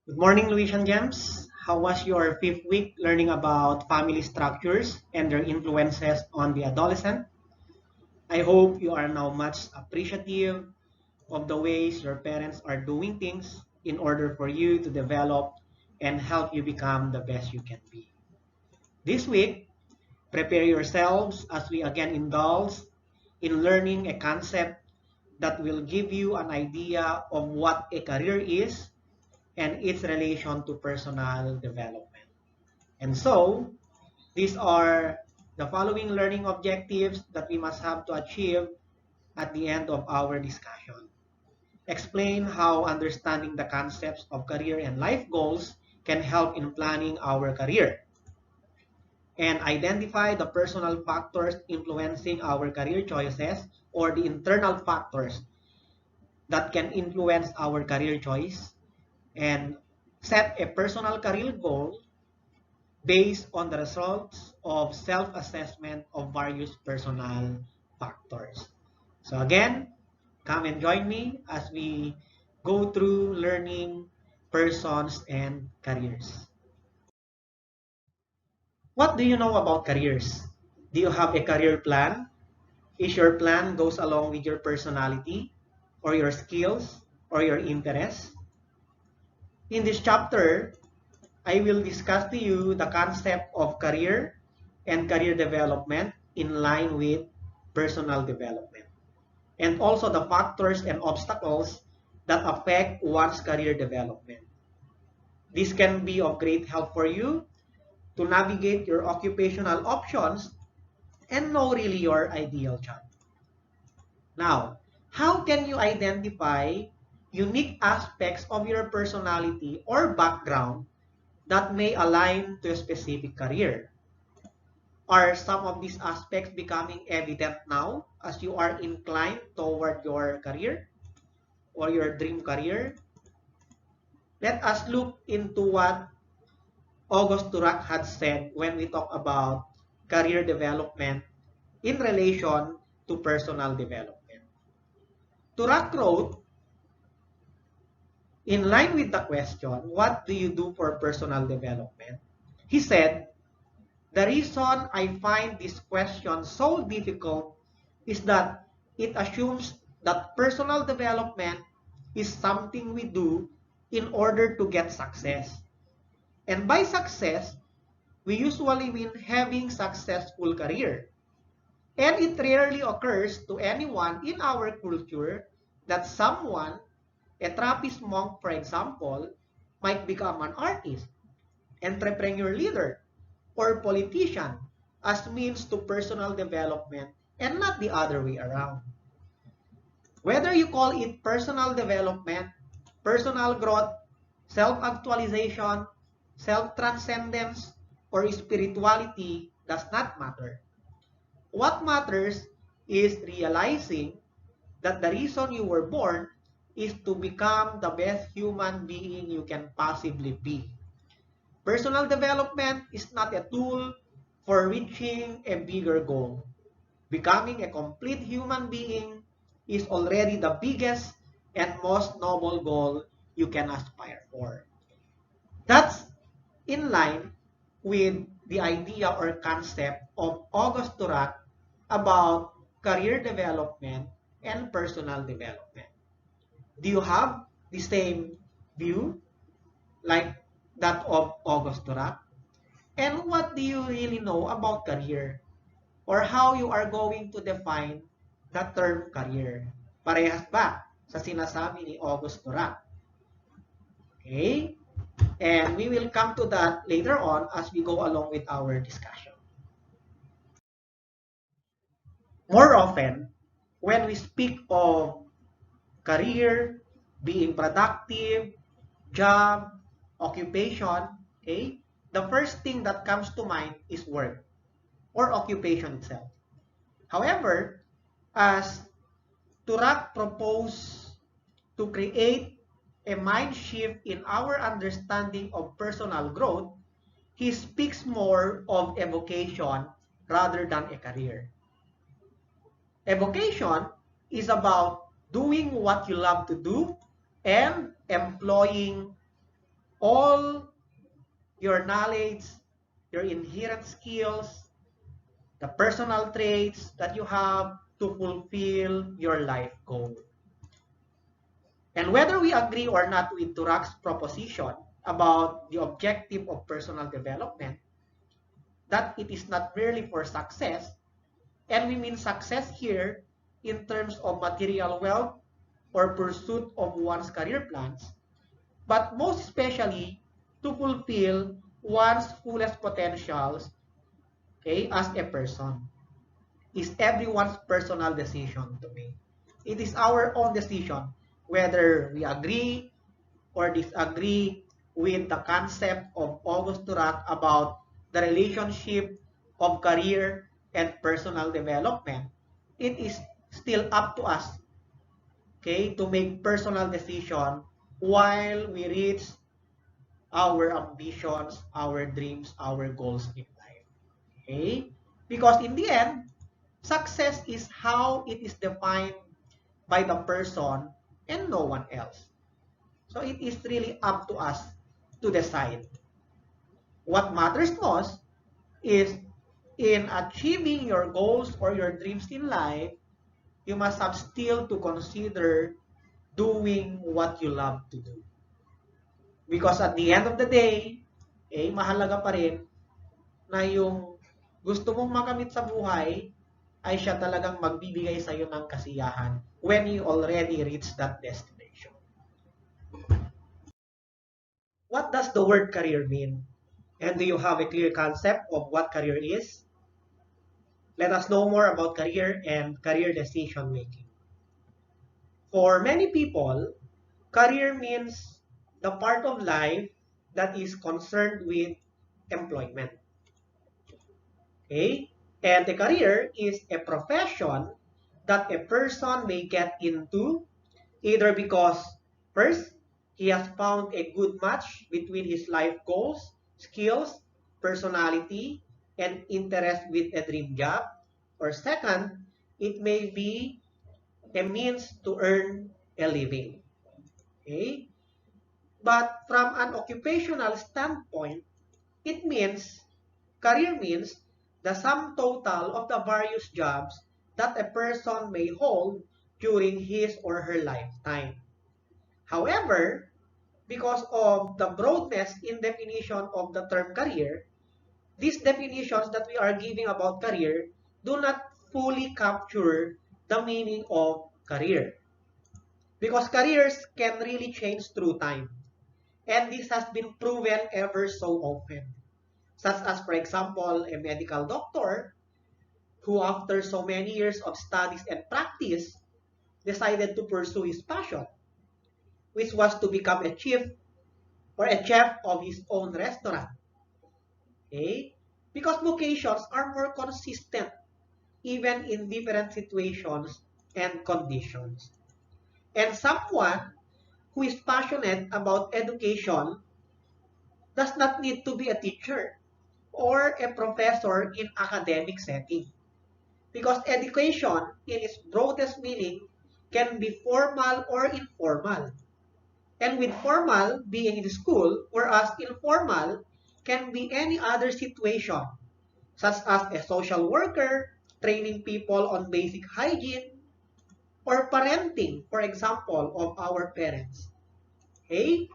Good morning, Luis and James. How was your fifth week learning about family structures and their influences on the adolescent? I hope you are now much appreciative of the ways your parents are doing things in order for you to develop and help you become the best you can be. This week, prepare yourselves as we again indulge in learning a concept that will give you an idea of what a career is and its relation to personal development. And so, these are the following learning objectives that we must have to achieve at the end of our discussion. Explain how understanding the concepts of career and life goals can help in planning our career. And identify the personal factors influencing our career choices or the internal factors that can influence our career choice. And set a personal career goal based on the results of self-assessment of various personal factors. So again, come and join me as we go through learning persons and careers. What do you know about careers? Do you have a career plan? Is your plan goes along with your personality or your skills or your interests? In this chapter, I will discuss to you the concept of career and career development in line with personal development, and also the factors and obstacles that affect one's career development. This can be of great help for you to navigate your occupational options and know really your ideal job. Now, how can you identify unique aspects of your personality or background that may align to a specific career? Are some of these aspects becoming evident now as you are inclined toward your career or your dream career? Let us look into what August Turak had said when we talk about career development in relation to personal development. Turak wrote, in line with the question, what do you do for personal development? He said, the reason I find this question so difficult is that it assumes that personal development is something we do in order to get success. And by success, we usually mean having successful career. And it rarely occurs to anyone in our culture that someone, a Trappist monk for example, might become an artist, entrepreneur leader, or politician as means to personal development and not the other way around. Whether you call it personal development, personal growth, self-actualization, self-transcendence, or spirituality does not matter. What matters is realizing that the reason you were born is to become the best human being you can possibly be. Personal development is not a tool for reaching a bigger goal. Becoming a complete human being is already the biggest and most noble goal you can aspire for. That's in line with the idea or concept of August Turak about career development and personal development. Do you have the same view like that of August Turak? And what do you really know about career? Or how you are going to define the term career? Parehas ba sa sinasabi ni August Turak? Okay? And we will come to that later on as we go along with our discussion. More often, when we speak of career, being productive, job, occupation, okay, the first thing that comes to mind is work or occupation itself. However, as Turak proposed to create a mind shift in our understanding of personal growth, he speaks more of a vocation rather than a career. A vocation is about doing what you love to do and employing all your knowledge, your inherent skills, the personal traits that you have to fulfill your life goal. And whether we agree or not with Turak's proposition about the objective of personal development, that it is not merely for success, and we mean success here in terms of material wealth or pursuit of one's career plans, but most especially to fulfill one's fullest potentials, okay, as a person. Is everyone's personal decision to make. It is our own decision whether we agree or disagree with the concept of August Turak about the relationship of career and personal development. It is still up to us, okay, to make personal decision while we reach our ambitions, our dreams, our goals in life. Okay? Because in the end, success is how it is defined by the person and no one else. So it is really up to us to decide. What matters most is in achieving your goals or your dreams in life, you must have still to consider doing what you love to do. Because at the end of the day, mahalaga pa rin na yung gusto mong makamit sa buhay ay siya talagang magbibigay sa iyo ng kasiyahan when you already reach that destination. What does the word career mean? And do you have a clear concept of what career is? Let us know more about career and career decision making. For many people, career means the part of life that is concerned with employment. Okay? And a career is a profession that a person may get into either because, first, he has found a good match between his life goals, skills, personality, and interest with a dream job, or second, it may be a means to earn a living. Okay? But from an occupational standpoint, it means, career means the sum total of the various jobs that a person may hold during his or her lifetime. However, because of the broadness in definition of the term career, these definitions that we are giving about career do not fully capture the meaning of career. Because careers can really change through time. And this has been proven ever so often. Such as, for example, a medical doctor who, after so many years of studies and practice, decided to pursue his passion, which was to become a chief or a chef of his own restaurant. Okay? Because vocations are more consistent even in different situations and conditions. And someone who is passionate about education does not need to be a teacher or a professor in academic setting. Because education, in its broadest meaning, can be formal or informal. And with formal being in school, whereas informal can be any other situation, such as a social worker, training people on basic hygiene, or parenting, for example, of our parents. Okay?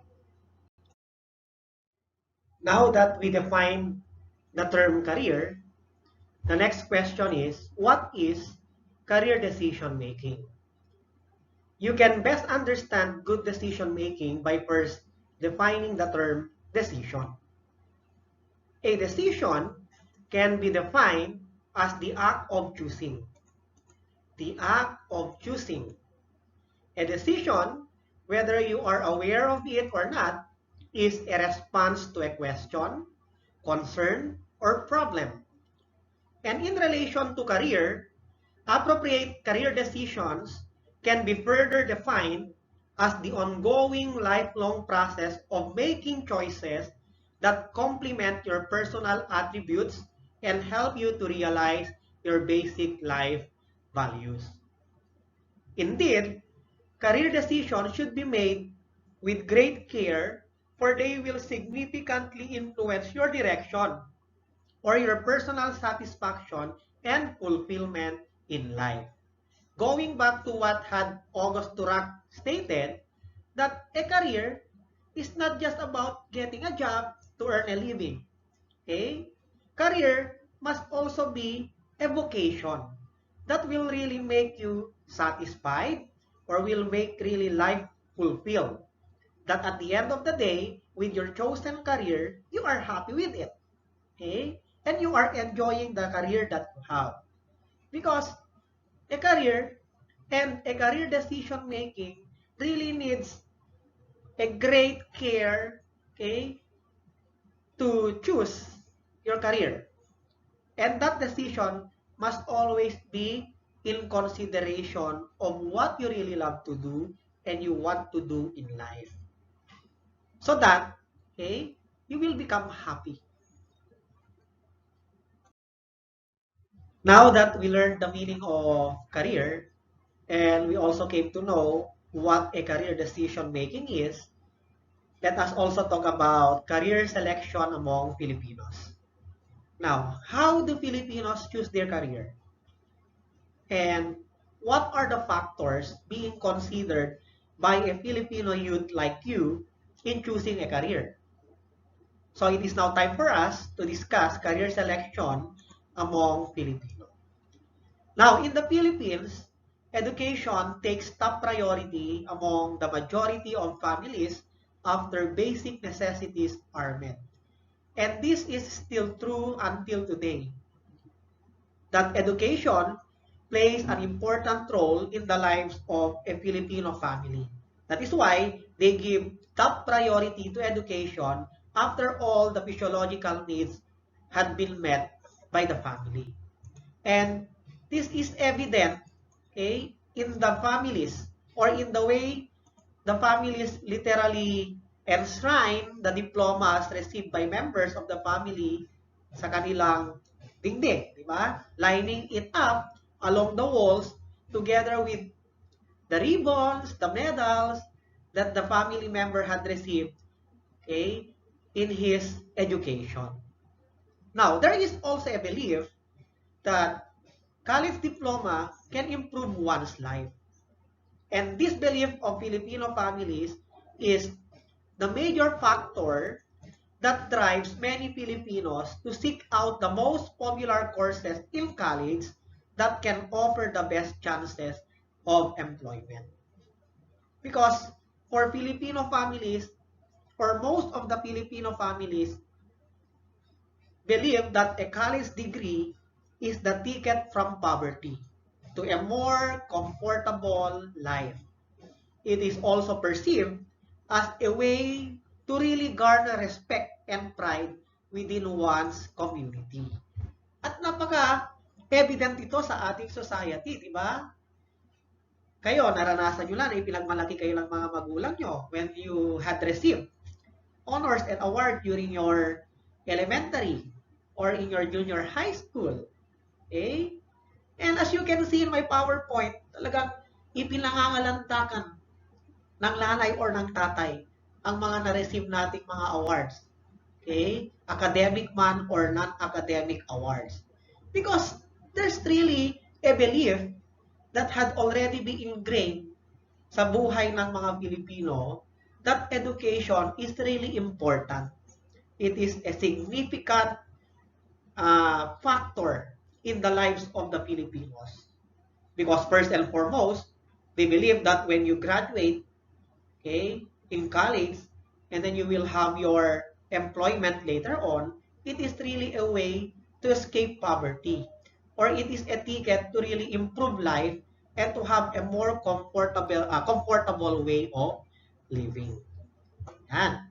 Now that we define the term career, the next question is, what is career decision making? You can best understand good decision making by first defining the term decision. A decision can be defined as the act of choosing. The act of choosing. A decision, whether you are aware of it or not, is a response to a question, concern, or problem. And in relation to career, appropriate career decisions can be further defined as the ongoing lifelong process of making choices that complement your personal attributes and help you to realize your basic life values. Indeed, career decisions should be made with great care or they will significantly influence your direction or your personal satisfaction and fulfillment in life. Going back to what had August Turak stated, that a career is not just about getting a job to earn a living. Okay? Career must also be a vocation that will really make you satisfied or will make really life fulfilled. That at the end of the day, with your chosen career, you are happy with it. Okay? And you are enjoying the career that you have. Because a career and a career decision making really needs a great care, okay, to choose your career. And that decision must always be in consideration of what you really love to do and you want to do in life. So that, okay, you will become happy. Now that we learned the meaning of career and we also came to know what a career decision making is, let us also talk about career selection among Filipinos. Now, how do Filipinos choose their career? And what are the factors being considered by a Filipino youth like you in choosing a career? So it is now time for us to discuss career selection among Filipinos. Now, in the Philippines, education takes top priority among the majority of families after basic necessities are met. And this is still true until today, that education plays an important role in the lives of a Filipino family. That is why they give top priority to education after all the physiological needs had been met by the family. And this is evident, okay, in the families or in the way the families literally enshrine the diplomas received by members of the family sa kanilang dingding, di ba? Lining it up along the walls together with the ribbons, the medals that the family member had received, okay, in his education. Now, there is also a belief that college diploma can improve one's life. And this belief of Filipino families is the major factor that drives many Filipinos to seek out the most popular courses in college that can offer the best chances of employment. Because for Filipino families, for most of the Filipino families, believe that a college degree is the ticket from poverty to a more comfortable life. It is also perceived as a way to really garner respect and pride within one's community. At napaka-evident ito sa ating society, di ba? Kayo, naranasan nyo lang na ipinagmalaki kayo ng mga magulang nyo when you had received honors and award during your elementary or in your junior high school. Okay? And as you can see in my PowerPoint, talagang ipinangangalantakan ng nanay or ng tatay ang mga na-receive nating mga awards. Okay? Academic man or non-academic awards. Because there's really a belief that had already been ingrained sa buhay ng mga Pilipino that education is really important. It is a significant factor in the lives of the Filipinos. Because first and foremost, they believe that when you graduate, okay, in college, and then you will have your employment later on, it is really a way to escape poverty. Or it is a ticket to really improve life and to have a more comfortable way of living. Yan.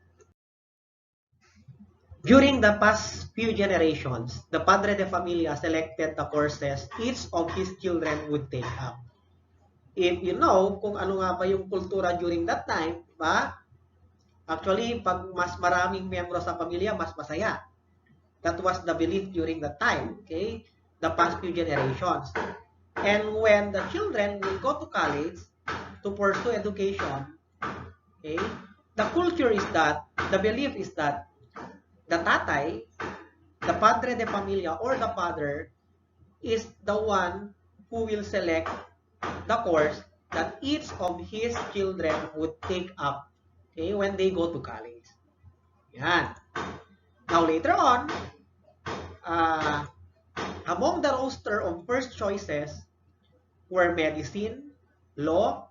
During the past few generations, the Padre de Familia selected the courses each of his children would take up. If you know kung ano nga ba yung kultura during that time, ba? Actually, pag mas maraming miyembro sa pamilya, mas masaya. That was the belief during that time, okay? The past few generations. And when the children will go to college to pursue education, okay, the culture is that, the belief is that the tatay, the padre de familia or the father is the one who will select the course that each of his children would take up, okay, when they go to college. Yan. Now later on, uh, among the roster of first choices were medicine, law,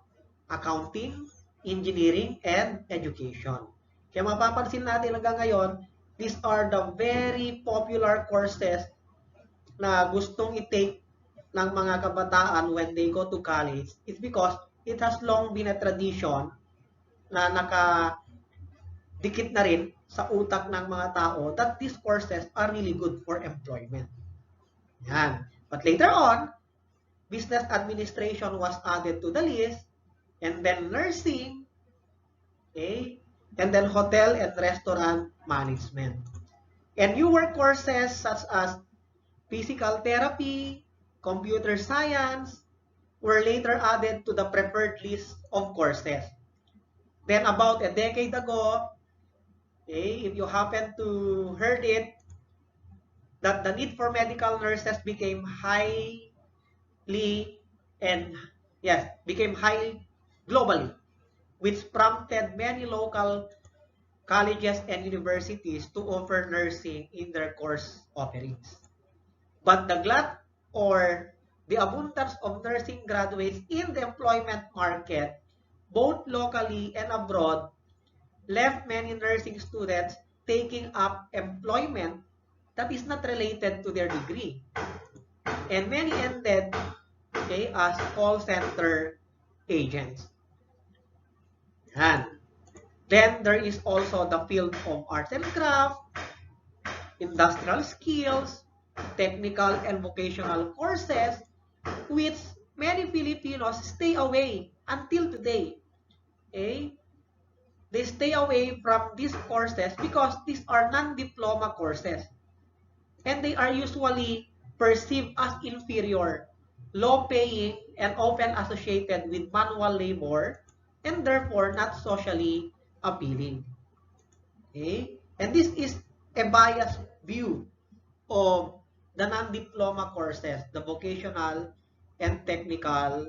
accounting, engineering, and education. Kaya mapapansin natin hanggang ngayon, these are the very popular courses na gustong i-take ng mga kabataan when they go to college. It's because it has long been a tradition na nakadikit na rin sa utak ng mga tao that these courses are really good for employment. Yan. But later on, business administration was added to the list, and then nursing, okay, and then hotel and restaurant management. And newer courses such as physical therapy, computer science were later added to the preferred list of courses. Then about a decade ago, okay, if you happen to heard it, that the need for medical nurses became highly and yes, became high globally, which prompted many local colleges and universities to offer nursing in their course offerings. But the glut or the abundance of nursing graduates in the employment market, both locally and abroad, left many nursing students taking up employment that is not related to their degree. And many ended, okay, as call center agents. And then there is also the field of arts and craft, industrial skills, technical and vocational courses, which many Filipinos stay away until today. Okay? They stay away from these courses because these are non-diploma courses. And they are usually perceived as inferior, low-paying, and often associated with manual labor, and therefore not socially appealing. Okay? And this is a biased view of the non-diploma courses, the vocational and technical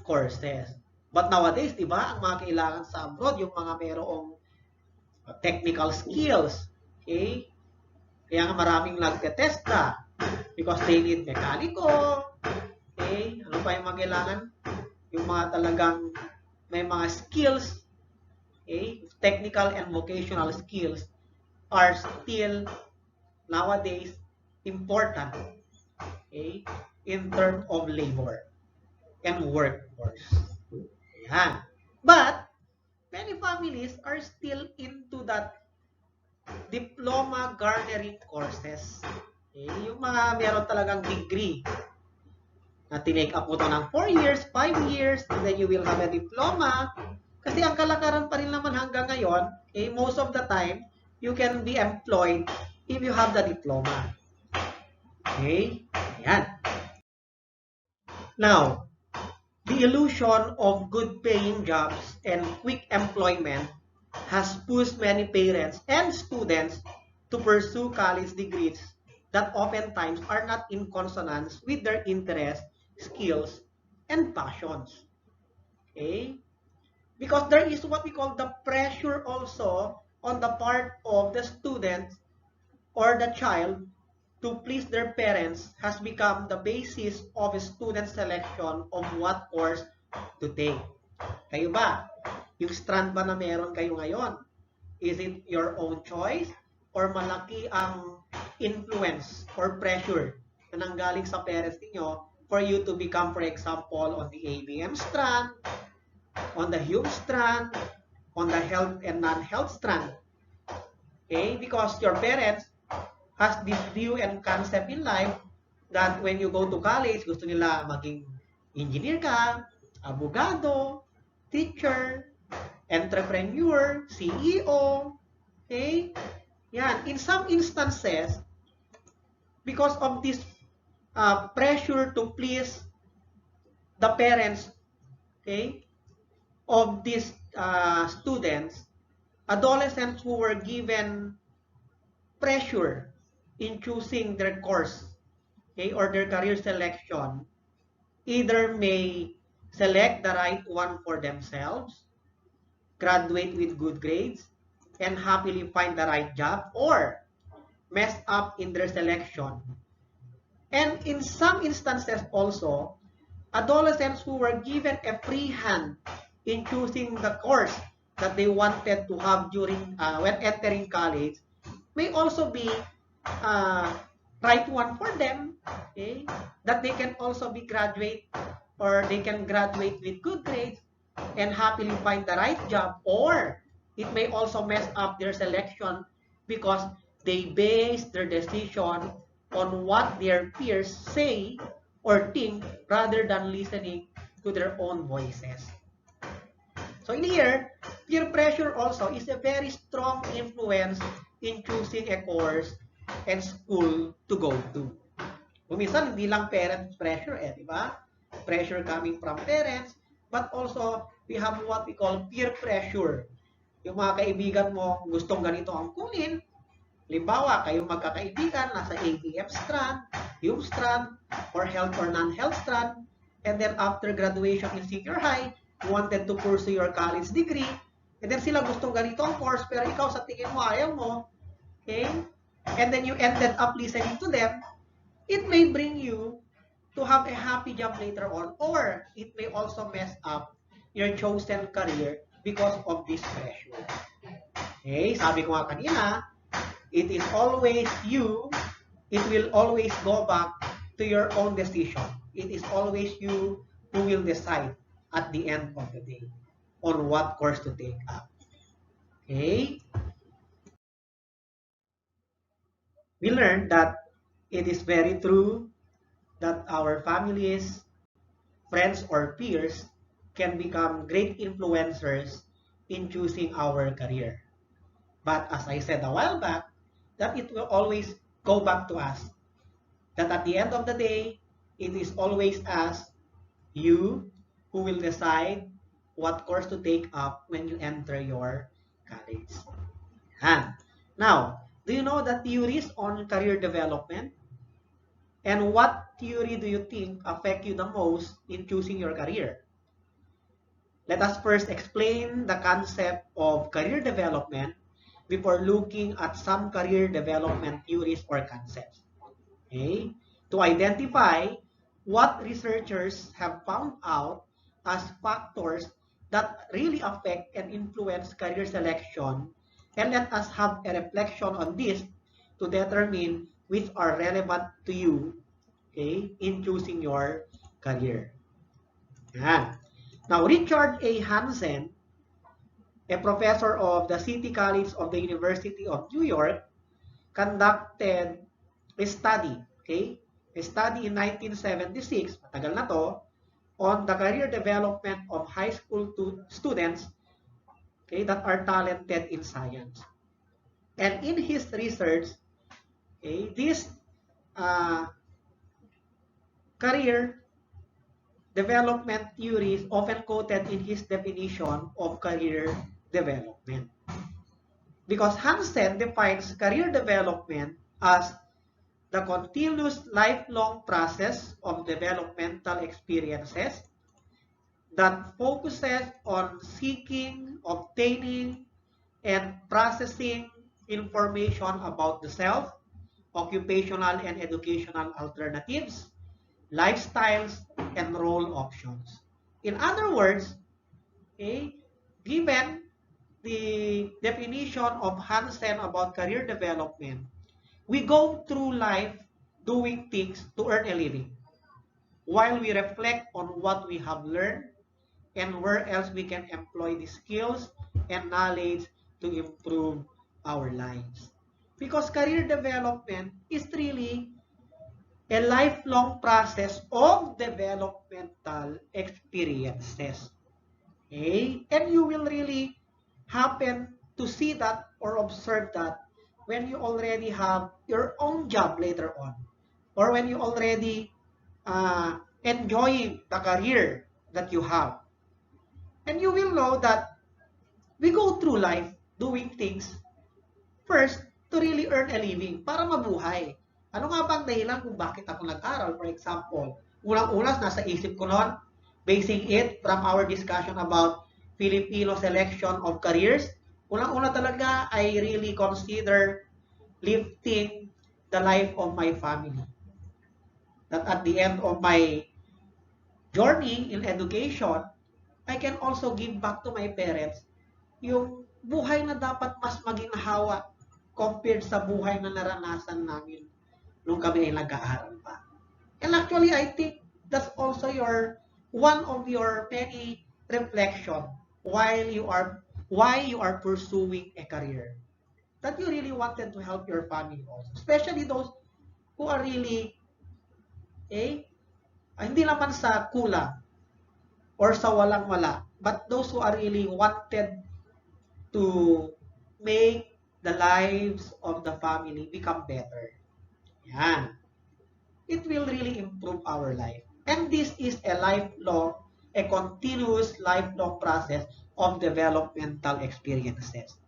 courses. But nowadays, di ba, ang mga kailangan sa abroad, yung mga mayroong technical skills. Okay? Kaya nga maraming nagtetesta because they need mekaniko. Okay? Ano pa yung mga kailangan? Yung mga talagang may mga skills. Okay? Technical and vocational skills are still nowadays important, okay, in terms of labor and workforce. Yan. But many families are still into that diploma garnering courses. Okay? Yung mga meron talagang degree na tinake up mo to ng 4 years, 5 years, and then you will have a diploma. Kasi ang kalakaran pa rin naman hanggang ngayon, okay, most of the time, you can be employed if you have the diploma. Okay? Ayan. Now, the illusion of good-paying jobs and quick employment has pushed many parents and students to pursue college degrees that oftentimes are not in consonance with their interests, skills, and passions. Okay? Because there is what we call the pressure also on the part of the student or the child to please their parents has become the basis of a student selection of what course to take. Kayo ba? Yung strand ba na meron kayo ngayon? Is it your own choice? Or malaki ang influence or pressure na nanggaling sa parents niyo for you to become, for example, on the ABM strand, on the Hume strand, on the health and non-health strand? Okay? Because your parents has this view and concept in life that when you go to college, gusto nila maging engineer ka, abogado, teacher, entrepreneur, CEO, okay? Yan. In some instances, because of this pressure to please the parents, okay, of these students, adolescents who were given pressure in choosing their course, okay, or their career selection, either may select the right one for themselves, graduate with good grades, and happily find the right job, or mess up in their selection. And in some instances also, adolescents who were given a free hand in choosing the course that they wanted to have during when entering college may also be uh, right one for them, okay? That they can also be graduate, or they can graduate with good grades and happily find the right job, or it may also mess up their selection because they base their decision on what their peers say or think rather than listening to their own voices. So in here, peer pressure also is a very strong influence in choosing a course and school to go to. Minsan, hindi lang parent pressure di ba? Pressure coming from parents, but also we have what we call peer pressure. Yung mga kaibigan mo gustong ganito ang kunin, halimbawa, kayong magkakaibigan, nasa ABF strand, yung strand, or health or non-health strand, and then after graduation in senior high, you wanted to pursue your college degree, and then sila gustong ganito ang course, pero ikaw sa tingin mo, ayaw mo, okay? And then you ended up listening to them, it may bring you to have a happy job later on, or it may also mess up your chosen career because of this pressure. Okay, sabi ko nga kanina, it is always you, it will always go back to your own decision. It is always you who will decide at the end of the day on what course to take up. Okay? We learned that it is very true that our families, friends, or peers can become great influencers in choosing our career. But as I said a while back, that it will always go back to us. That at the end of the day, it is always us, you, who will decide what course to take up when you enter your college. And now, do you know the theories on career development? And what theory do you think affect you the most in choosing your career? Let us first explain the concept of career development before looking at some career development theories or concepts. Okay? To identify what researchers have found out as factors that really affect and influence career selection, and let us have a reflection on this to determine which are relevant to you, okay, in choosing your career. Yan. Now, Richard A. Hansen, a professor of the City College of the University of New York, conducted a study, okay? A study in 1976, matagal na to, on the career development of high school students, okay, that are talented in science. And in his research, okay, this career development theory is often quoted in his definition of career development. Because Hansen defines career development as the continuous lifelong process of developmental experiences that focuses on seeking, obtaining, and processing information about the self, occupational and educational alternatives, lifestyles, and role options. In other words, okay, given the definition of Hansen about career development, we go through life doing things to earn a living while we reflect on what we have learned and where else we can employ the skills and knowledge to improve our lives. Because career development is really a lifelong process of developmental experiences. Okay? And you will really happen to see that or observe that when you already have your own job later on, or when you already enjoying the career that you have. And you will know that we go through life doing things first to really earn a living para mabuhay. Ano nga bang dahilan kung bakit ako nag-aral? For example, unang-unas nasa isip ko noon, basing it from our discussion about Filipino selection of careers, unang-una talaga, I really consider lifting the life of my family. That at the end of my journey in education, I can also give back to my parents yung buhay na dapat mas maginhawa compared sa buhay na naranasan namin nung kami ay nag-aaral pa. And actually, I think that's also one of your many reflection why you are pursuing a career. That you really wanted to help your family also. Especially those who are really, hindi naman sa kulang or sa walang-wala, but those who are really wanted to make the lives of the family become better. Yan. It will really improve our life. And this is a continuous lifelong process of developmental experiences.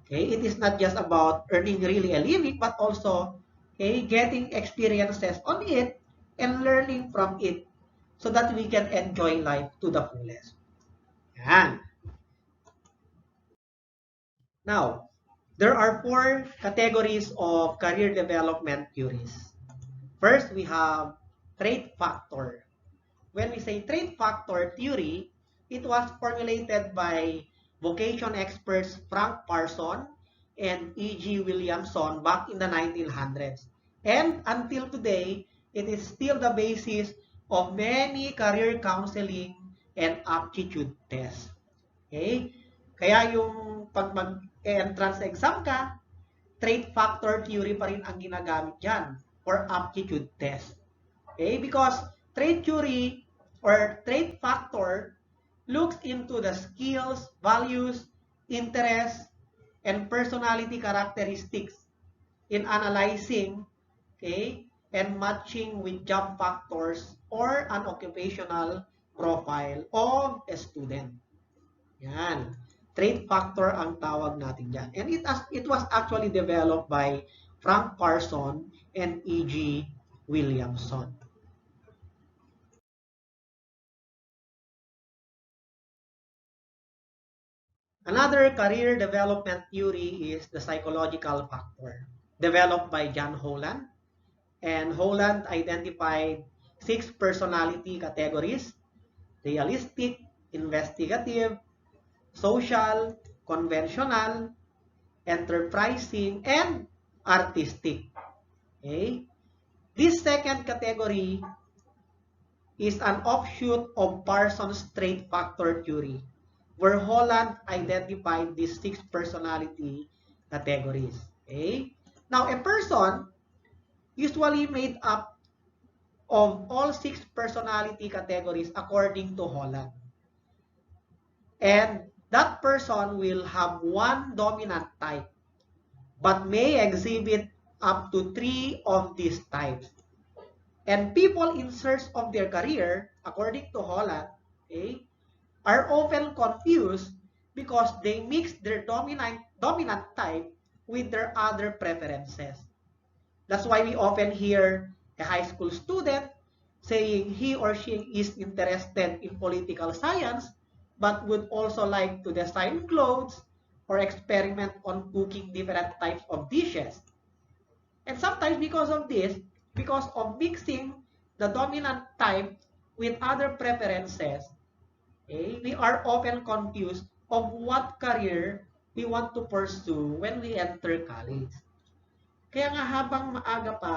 Okay, it is not just about earning really a living, but also getting experiences on it and learning from it so that we can enjoy life to the fullest. Yan. Now, there are 4 categories of career development theories. First, we have trait factor. When we say trait factor theory, it was formulated by vocation experts Frank Parson and E.G. Williamson back in the 1900s. And until today, it is still the basis of many career counseling and aptitude tests. Okay? Kaya yung pag mag-entrance exam ka, trait factor theory pa rin ang ginagamit dyan for aptitude test. Okay? Because trait theory or trait factor looks into the skills, values, interests, and personality characteristics in analyzing, and matching with job factors or an occupational profile of a student. Yan. Trait factor ang tawag natin dyan. And it was actually developed by Frank Parson and E.G. Williamson. Another career development theory is the psychological factor, developed by John Holland. And Holland identified 6 personality categories: realistic, investigative, social, conventional, enterprising, and artistic. Okay? This second category is an offshoot of Parsons' trait factor theory, where Holland identified these 6 personality categories. Okay? Now, a person usually made up of all 6 personality categories according to Holland. And that person will have one dominant type, but may exhibit up to 3 of these types. And people in search of their career, according to Holland, are often confused because they mix their dominant type with their other preferences. That's why we often hear a high school student saying he or she is interested in political science, but would also like to design clothes or experiment on cooking different types of dishes. And sometimes because of this, because of mixing the dominant type with other preferences, we are often confused of what career we want to pursue when we enter college. Kaya nga habang maaga pa,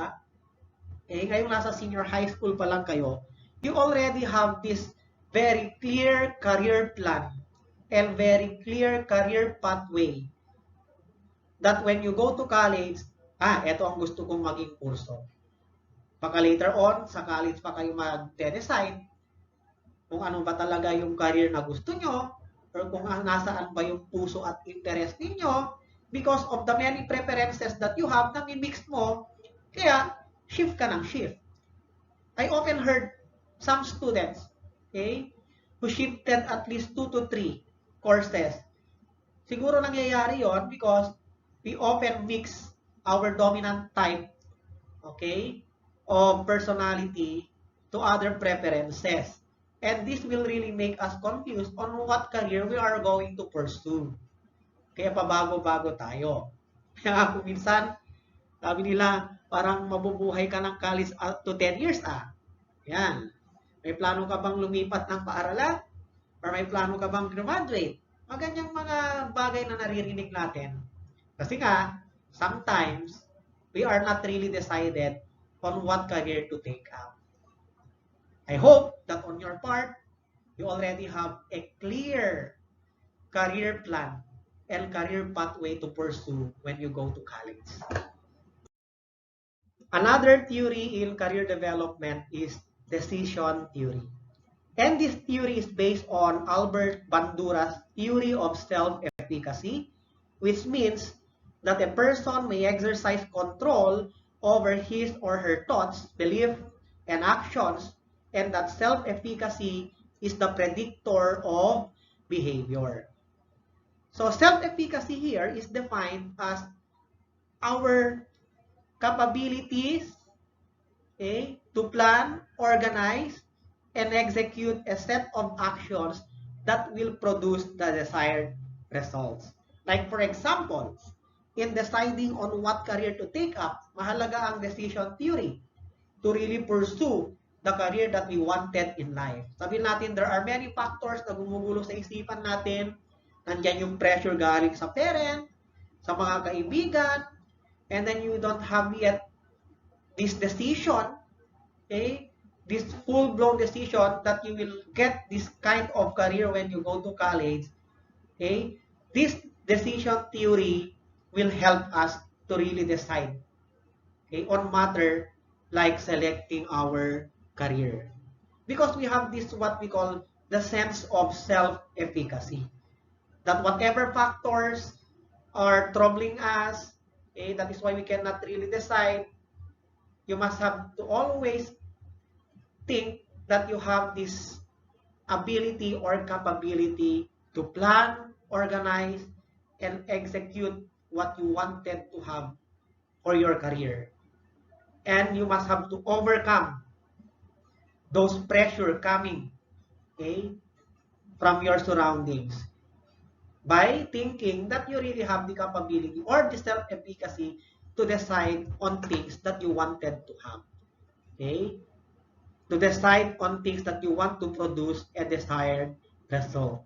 ngayong nasa senior high school pa lang kayo, you already have this very clear career plan and very clear career pathway that when you go to college, eto ang gusto kong maging kurso. Pagka later on, sa college pa kayo mag-decide kung ano ba talaga yung career na gusto nyo or kung nasaan ba yung puso at interest ninyo because of the many preferences that you have na mimix mo, kaya shift ka ng shift. I often heard some students, who shifted at least 2 to 3 courses Siguro nangyayari yon because we often mix our dominant type, okay, of personality to other preferences. And this will really make us confused on what career we are going to pursue. Kaya pabago-bago tayo. Kaya kung minsan, sabi nila, parang mabubuhay ka ng college to 10 years Yan. May plano ka bang lumipat ng paaralan? Or may plano ka bang graduate? Maganyang mga bagay na naririnig natin. Kasi nga, sometimes, we are not really decided on what career to take up. I hope that on your part, you already have a clear career plan and career pathway to pursue when you go to college. Another theory in career development is decision theory. And this theory is based on Albert Bandura's theory of self-efficacy, which means that a person may exercise control over his or her thoughts, beliefs, and actions, and that self-efficacy is the predictor of behavior. So self-efficacy here is defined as our capabilities, okay, to plan, organize, and execute a set of actions that will produce the desired results. Like for example, in deciding on what career to take up, mahalaga ang decision theory to really pursue the career that we wanted in life. Sabihin natin, there are many factors na gumugulo sa isipan natin. Nandiyan yung pressure galing sa parent, sa mga kaibigan, and then you don't have yet this decision, okay, this full-blown decision that you will get this kind of career when you go to college, okay, this decision theory will help us to really decide, okay, on matter like selecting our career. Because we have this what we call the sense of self-efficacy. That whatever factors are troubling us, okay, that is why we cannot really decide. You must have to always think that you have this ability or capability to plan, organize, and execute what you wanted to have for your career. And you must have to overcome those pressure coming, okay, from your surroundings by thinking that you really have the capability or the self-efficacy to decide on things that you wanted to have. Okay? To decide on things that you want to produce a desired result.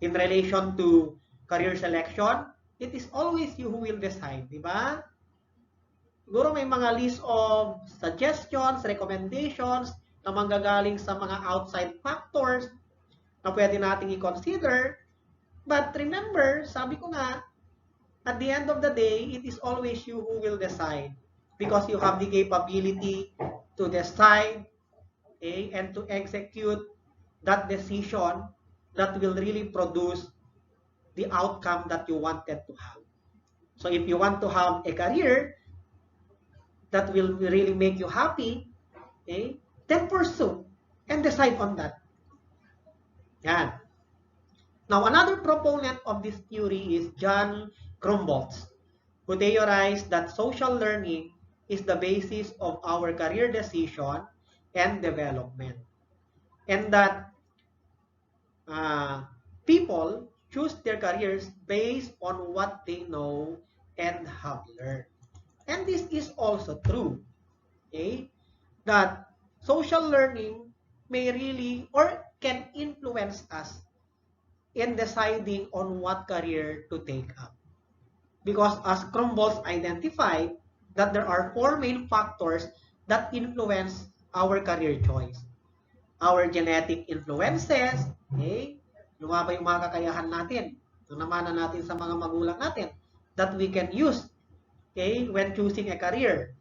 In relation to career selection, it is always you who will decide, di ba? Siguro may mga list of suggestions, recommendations na manggagaling sa mga outside factors na pwede nating i-consider. But remember, sabi ko nga, at the end of the day, it is always you who will decide because you have the capability to decide, okay, and to execute that decision that will really produce the outcome that you wanted to have. So if you want to have a career that will really make you happy, okay, then pursue and decide on that. Yan. Now, another proponent of this theory is John Krumboltz, who theorized that social learning is the basis of our career decision and development. And that people choose their careers based on what they know and have learned. And this is also true, okay? That social learning may really or can influence us in deciding on what career to take up. Because as Krumboltz identified, that there are four main factors that influence our career choice. Our genetic influences, okay? Yung nga ba yung mga kakayahan natin, yung namanan natin sa mga magulang natin, that we can use, okay, when choosing a career.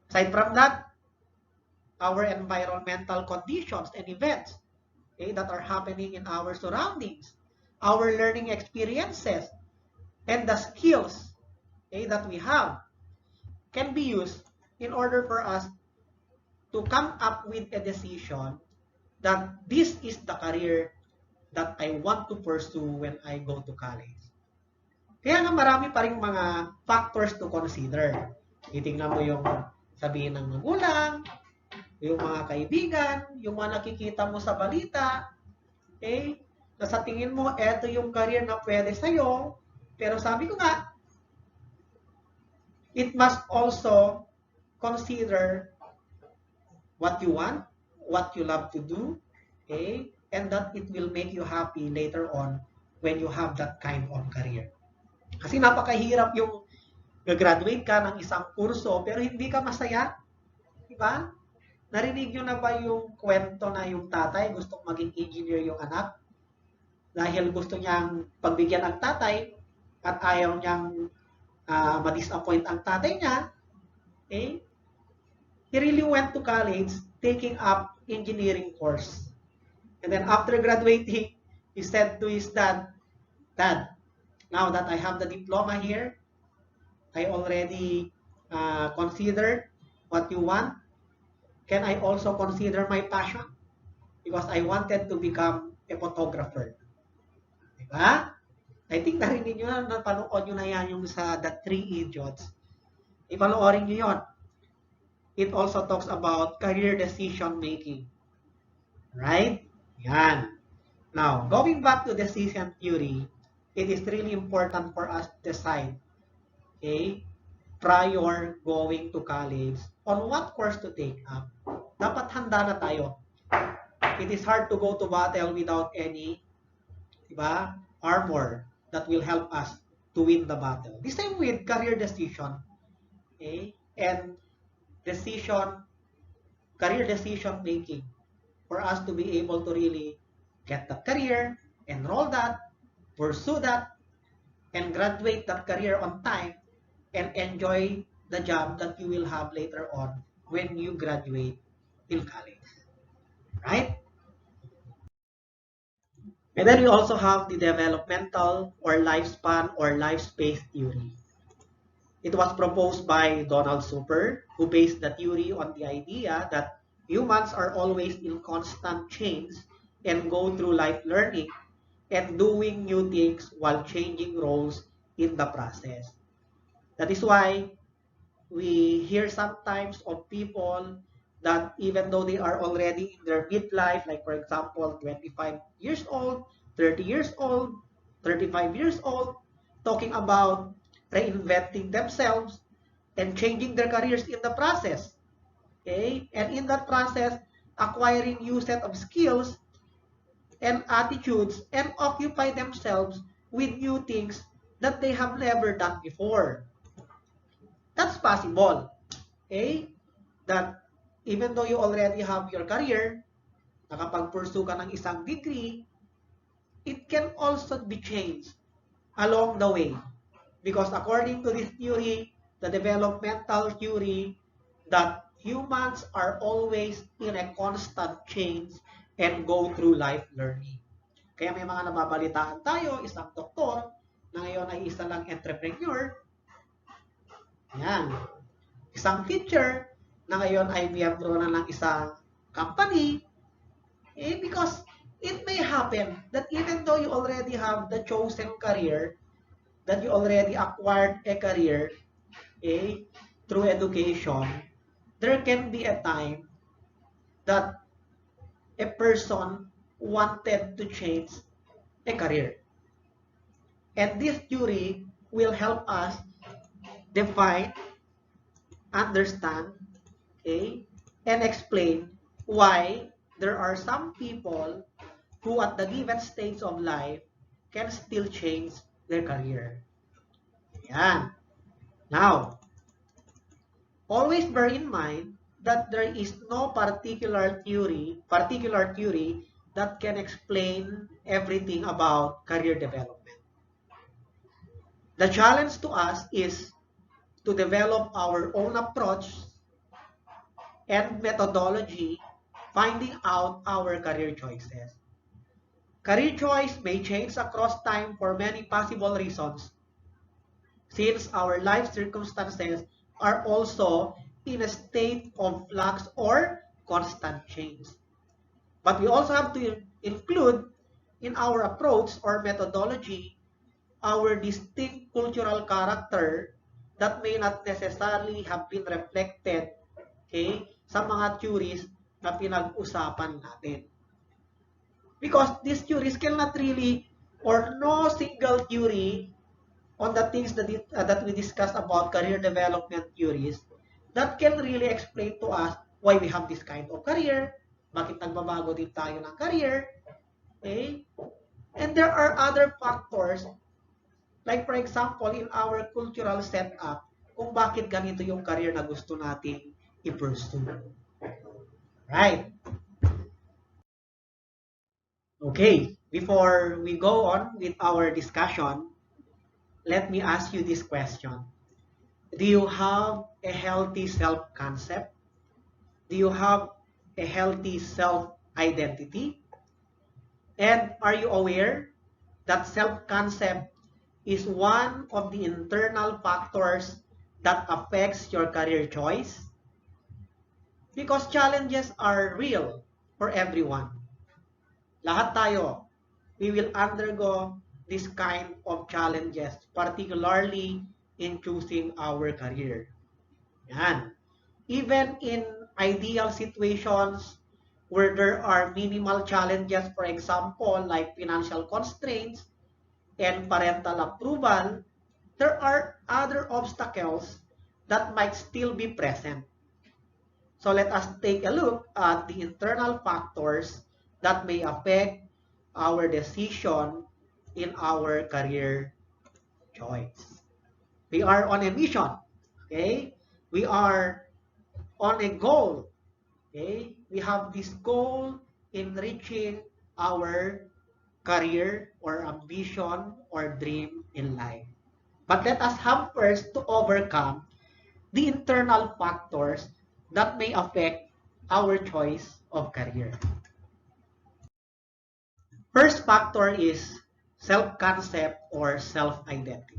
Aside from that, our environmental conditions and events, okay, that are happening in our surroundings, our learning experiences, and the skills, okay, that we have can be used in order for us to come up with a decision that this is the career that I want to pursue when I go to college. Kaya nga marami pa rin mga factors to consider. Titingnan mo yung sabihin ng magulang, yung mga kaibigan, yung mga nakikita mo sa balita, okay? Na sa tingin mo, eto yung career na pwede sa'yo. Pero sabi ko nga, it must also consider what you want, what you love to do, okay? And that it will make you happy later on when you have that kind of career. Kasi napakahirap yung graduate ka ng isang kurso pero hindi ka masaya, di ba? Narinig nyo na ba yung kwento na yung tatay gustong maging engineer yung anak? Dahil gusto niyang pagbigyan ang tatay at ayaw niyang ma-disappoint ang tatay niya, eh, he really went to college taking up engineering course. And then after graduating, he said to his dad, Dad, now that I have the diploma here, I already considered what you want. Can I also consider my passion? Because I wanted to become a photographer. Diba? I think narinig nyo na, napanood nyo na yan yung sa The Three Idiots. Ipanoorin nyo yun. It also talks about career decision making. Right? Yan. Now, going back to decision theory, it is really important for us to decide, okay, prior going to college on what course to take up. Dapat handa na tayo. It is hard to go to battle without any, diba, armor that will help us to win the battle. The same with career decision, okay, and career decision making for us to be able to really get that career, enroll that, pursue that, and graduate that career on time and enjoy the job that you will have later on when you graduate in college. Right? And then we also have the developmental or lifespan or life space theory. It was proposed by Donald Super, who based the theory on the idea that humans are always in constant change and go through life learning and doing new things while changing roles in the process. That is why we hear sometimes of people that even though they are already in their midlife, like for example, 25 years old, 30 years old, 35 years old, talking about reinventing themselves and changing their careers in the process. Okay? And in that process, acquiring new set of skills and attitudes and occupy themselves with new things that they have never done before. That's possible. Okay? That even though you already have your career, nakapag-pursue ka ng isang degree, it can also be changed along the way. Because according to this theory, the developmental theory, that humans are always in a constant change and go through life learning. Kaya may mga nababalitaan tayo, isang doktor, na ngayon ay isa lang entrepreneur. Yan. Isang teacher, na ngayon ay miyembro na ng isang company. Because it may happen that even though you already have the chosen career, that you already acquired a career, through education, there can be a time that a person wanted to change a career. And this theory will help us define, understand, and explain why there are some people who at the given stage of life can still change their career. Yan. Now, always bear in mind that there is no particular theory that can explain everything about career development. The challenge to us is to develop our own approach and methodology, finding out our career choices. Career choice may change across time for many possible reasons, since our life circumstances are also in a state of flux or constant change. But we also have to include in our approach or methodology our distinct cultural character that may not necessarily have been reflected, okay, sa mga theories na pinag-usapan natin. Because these theories cannot really, or no single theory on the things that we discussed about career development theories that can really explain to us why we have this kind of career, bakit nagbabago din tayo ng career, okay? And there are other factors, like for example, in our cultural setup, kung bakit ganito yung career na gusto nating i-pursue. Right? Okay, before we go on with our discussion, let me ask you this question. Do you have a healthy self-concept? Do you have a healthy self-identity? And are you aware that self-concept is one of the internal factors that affects your career choice? Because challenges are real for everyone. Lahat tayo, we will undergo this kind of challenges, particularly in choosing our career. Yan. Even in ideal situations where there are minimal challenges, for example, like financial constraints and parental approval, there are other obstacles that might still be present. So let us take a look at the internal factors that may affect our decision in our career choice. We are on a mission, okay? We are on a goal, okay? We have this goal in reaching our career or ambition or dream in life. But let us have first to overcome the internal factors that may affect our choice of career. First factor is self-concept or self-identity.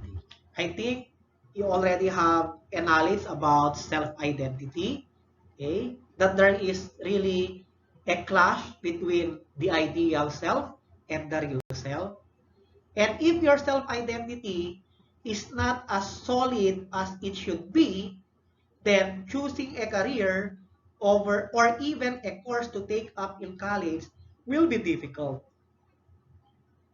I think you already have a knowledge about self-identity, okay? That there is really a clash between the ideal self and the real self. And if your self-identity is not as solid as it should be, then choosing a career over or even a course to take up in college will be difficult.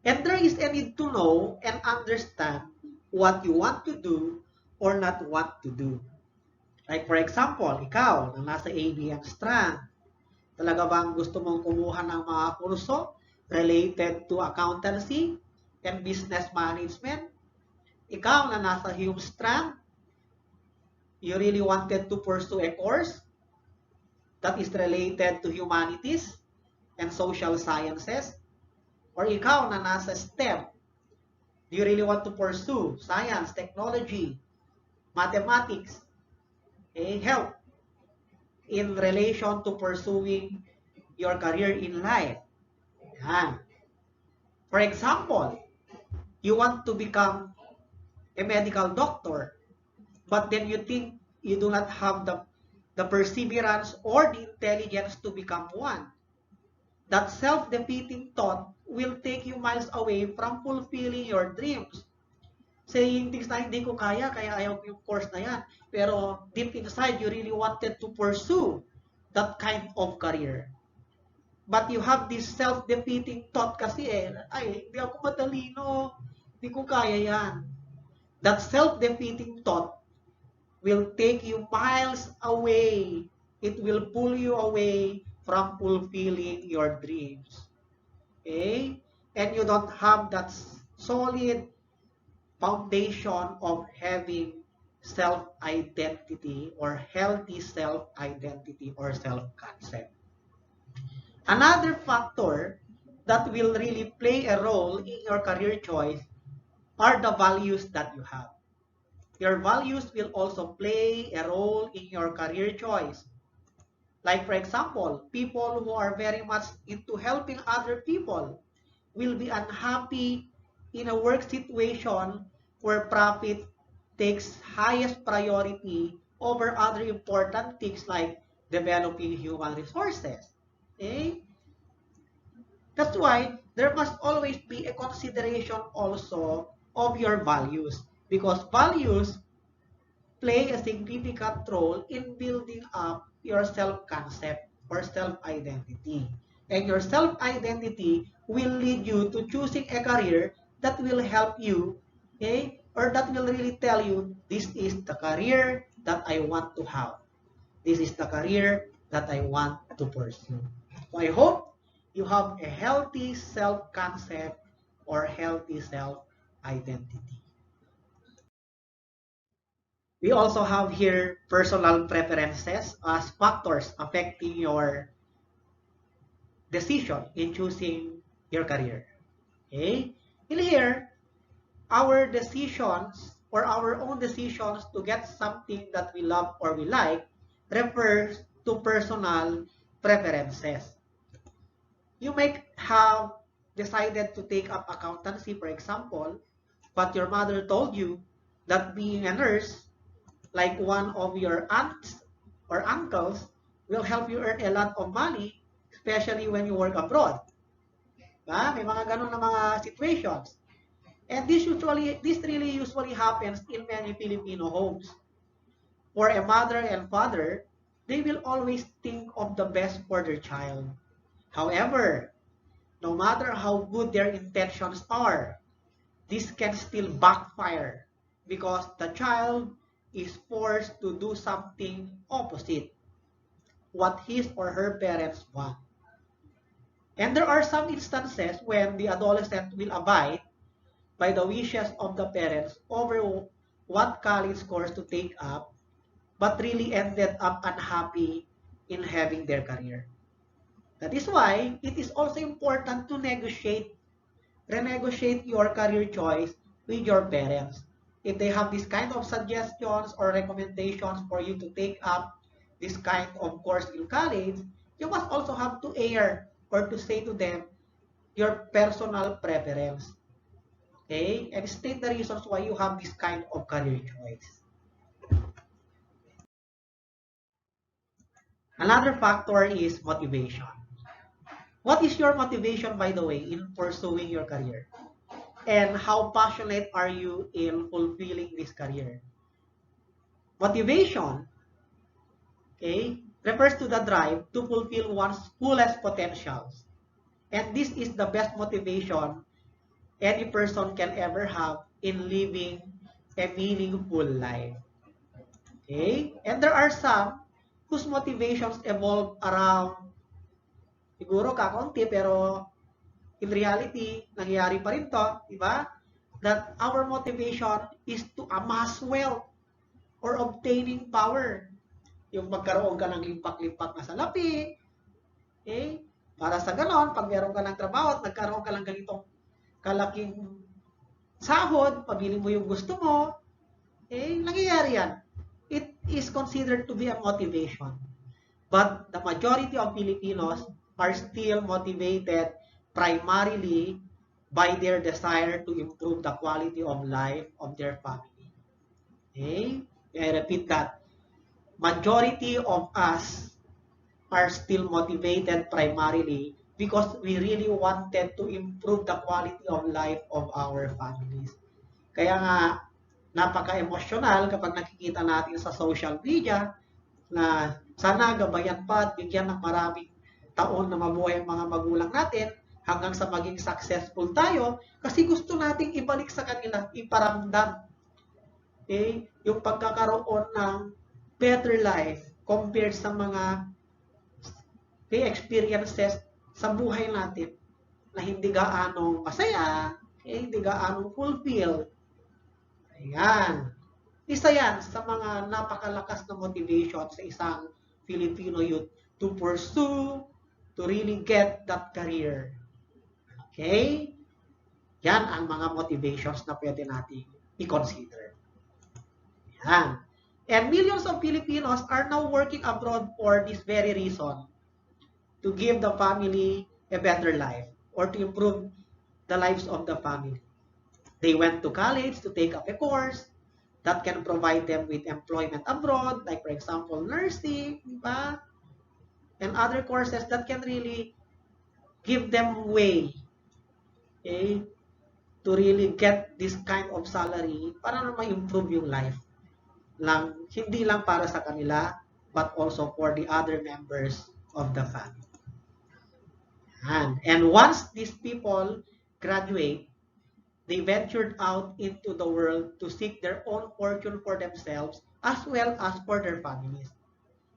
And there is a need to know and understand what you want to do or not want to do. Like for example, ikaw na nasa ABM strand, talaga bang gusto mong kumuha ng mga kurso related to accountancy and business management? Ikaw na nasa Hume strand, you really wanted to pursue a course that is related to humanities and social sciences? Or ikaw na nasa STEM, do you really want to pursue science, technology, mathematics, health in relation to pursuing your career in life? Yan. For example, you want to become a medical doctor, but then you think you do not have the perseverance or the intelligence to become one. That self-defeating thought will take you miles away from fulfilling your dreams. Saying things na hindi ko kaya ayaw ko yung course na yan. Pero deep inside, you really wanted to pursue that kind of career. But you have this self-defeating thought kasi ay, hindi ako matalino, hindi ko kaya yan. That self-defeating thought will take you miles away. It will pull you away from fulfilling your dreams. Okay? And you don't have that solid foundation of having self-identity or healthy self-identity or self-concept. Another factor that will really play a role in your career choice are the values that you have. Your values will also play a role in your career choice. Like for example, people who are very much into helping other people will be unhappy in a work situation where profit takes highest priority over other important things like developing human resources. Okay? That's why there must always be a consideration also of your values, because values play a significant role in building up your self-concept or self-identity. And your self-identity will lead you to choosing a career that will help you, okay, or that will really tell you, this is the career that I want to have. This is the career that I want to pursue. So I hope you have a healthy self-concept or healthy self-identity. We also have here personal preferences as factors affecting your decision in choosing your career. Okay? In here, our decisions or our own decisions to get something that we love or we like refers to personal preferences. You might have decided to take up accountancy, for example, but your mother told you that being a nurse, like one of your aunts or uncles, will help you earn a lot of money, especially when you work abroad. May mga ganun na mga situations. And this really usually happens in many Filipino homes. For a mother and father, they will always think of the best for their child. However, no matter how good their intentions are, this can still backfire because the child is forced to do something opposite what his or her parents want. And there are some instances when the adolescent will abide by the wishes of the parents over what college course to take up, but really ended up unhappy in having their career. That is why it is also important to renegotiate your career choice with your parents. If they have this kind of suggestions or recommendations for you to take up this kind of course in college, you must also have to air or to say to them your personal preference. Okay? And state the reasons why you have this kind of career choice. Another factor is motivation. What is your motivation, by the way, in pursuing your career? And how passionate are you in fulfilling this career? Motivation, okay, refers to the drive to fulfill one's fullest potentials. And this is the best motivation any person can ever have in living a meaningful life. Okay? And there are some whose motivations evolve around siguro kakaunti pero in reality, nangyayari pa rin to, di ba? That our motivation is to amass wealth or obtaining power. Yung magkaroon ka ng limpak-limpak na salapi, okay? Para sa ganon, pag meron ka ng trabaho at nagkaroon ka lang ganitong kalaking sahod, pabili mo yung gusto mo, nangyayari yan. It is considered to be a motivation. But the majority of Filipinos are still motivated primarily by their desire to improve the quality of life of their family. Okay? I repeat that. Majority of us are still motivated primarily because we really wanted to improve the quality of life of our families. Kaya nga, napaka-emosyonal kapag nakikita natin sa social media na sana gabayan pa at bigyan ng maraming taon na mabuhay ang mga magulang natin hanggang sa maging successful tayo kasi gusto nating ibalik sa kanila, iparamdam yung pagkakaroon ng better life compared sa mga experiences sa buhay natin na hindi gaanong masaya, hindi gaanong fulfilled. Ayan. Isa yan sa mga napakalakas na motivation sa isang Filipino youth to pursue, to really get that career. Okay? Yan ang mga motivations na pwede natin i-consider. Yan. And millions of Filipinos are now working abroad for this very reason, to give the family a better life or to improve the lives of the family. They went to college to take up a course that can provide them with employment abroad, like for example, nursing, diba? And other courses that can really give them way, okay, to to really get this kind of salary para na ma-improve yung life lang, hindi lang para sa kanila, but also for the other members of the family. And once these people graduate, they ventured out into the world to seek their own fortune for themselves as well as for their families.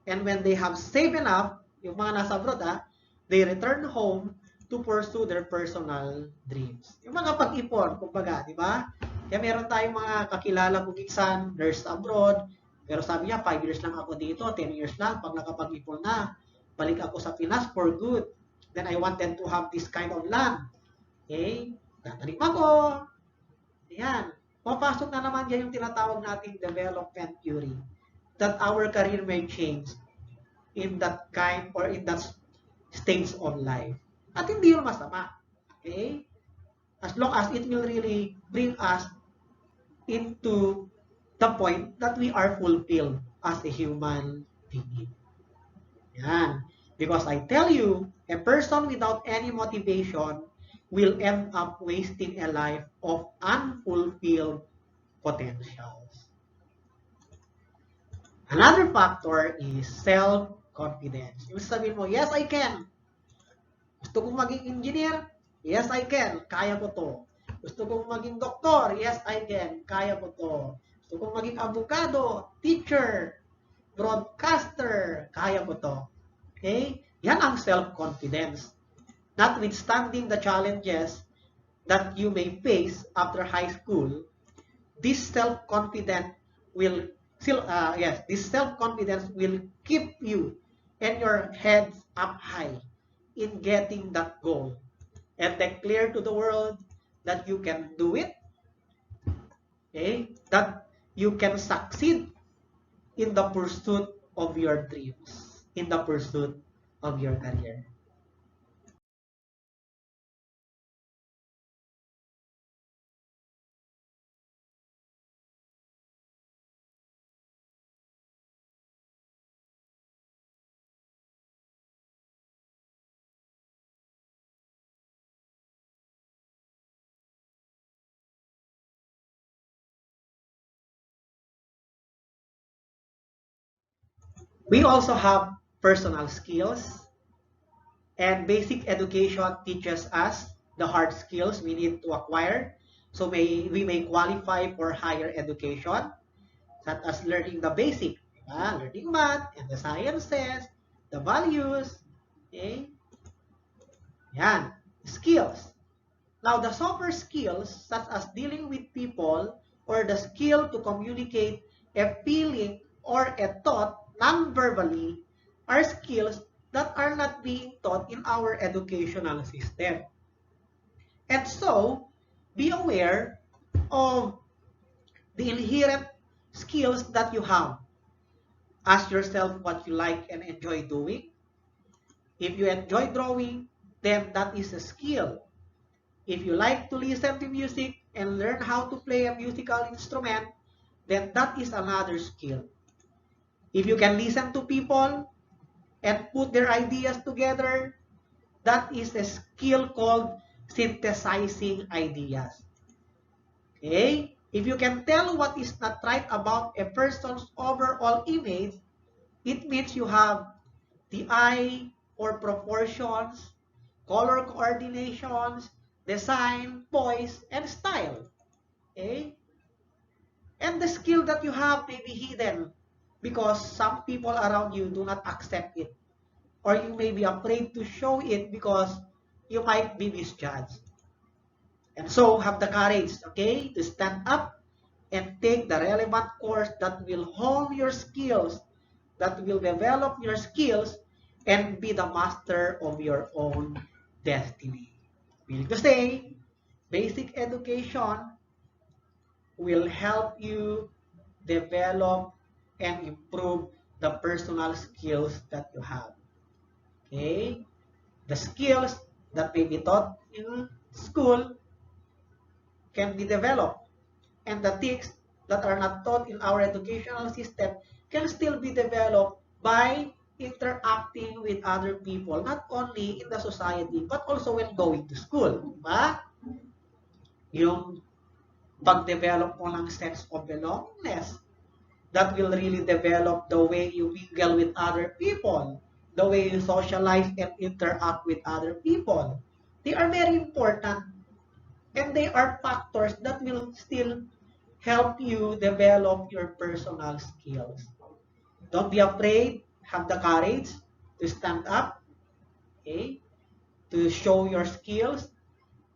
And when they have saved enough, yung mga nasa abroad, they return home to pursue their personal dreams. Yung mga pag-ipon, kumbaga, di ba? Kaya meron tayong mga kakilala kong minsan, nurse abroad, pero sabi niya, 5 years lang ako dito, 10 years lang, pag nakapag-ipon na, balik ako sa Pinas for good. Then I wanted to have this kind of land. Okay? Tatanim ako. Ayan. Papasok na naman yan yung tinatawag nating development theory. That our career may change in that kind or in that stage of life. At hindi yun masama. Okay? As long as it will really bring us into the point that we are fulfilled as a human being. Yan. Because I tell you, a person without any motivation will end up wasting a life of unfulfilled potentials. Another factor is self-confidence. Yung sabihin mo, yes, I can. Gusto kong maging engineer? Yes, I can. Kaya ko to. Gusto kong maging doktor? Yes, I can. Kaya ko to. Gusto kong maging abogado, teacher, broadcaster? Kaya ko to. Okay? Yan ang self-confidence. Notwithstanding the challenges that you may face after high school, this self-confidence will keep you and your heads up high in getting that goal and declare to the world that you can do it, okay? That you can succeed in the pursuit of your dreams, in the pursuit of your career. We also have personal skills, and basic education teaches us the hard skills we need to acquire. So we may qualify for higher education, such as learning the basic, learning math and the sciences, the values, okay? Yan, skills. Now, the softer skills, such as dealing with people or the skill to communicate a feeling or a thought non-verbally, are skills that are not being taught in our educational system. And so, be aware of the inherent skills that you have. Ask yourself what you like and enjoy doing. If you enjoy drawing, then that is a skill. If you like to listen to music and learn how to play a musical instrument, then that is another skill. If you can listen to people and put their ideas together, that is a skill called synthesizing ideas. Okay? If you can tell what is not right about a person's overall image, it means you have the eye for proportions, color coordinations, design, voice, and style. Okay? And the skill that you have may be hidden because some people around you do not accept it. Or you may be afraid to show it because you might be misjudged. And so have the courage, okay, to stand up and take the relevant course that will hone your skills, that will develop your skills, and be the master of your own destiny. Meaning to say, basic education will help you develop and improve the personal skills that you have. Okay? The skills that may be taught in school can be developed, and the things that are not taught in our educational system can still be developed by interacting with other people, not only in the society, but also when going to school. Diba? Yung pag-develop mo ng sense of belongingness that will really develop the way you mingle with other people, the way you socialize and interact with other people. They are very important, and they are factors that will still help you develop your personal skills. Don't be afraid, have the courage to stand up, okay, to show your skills.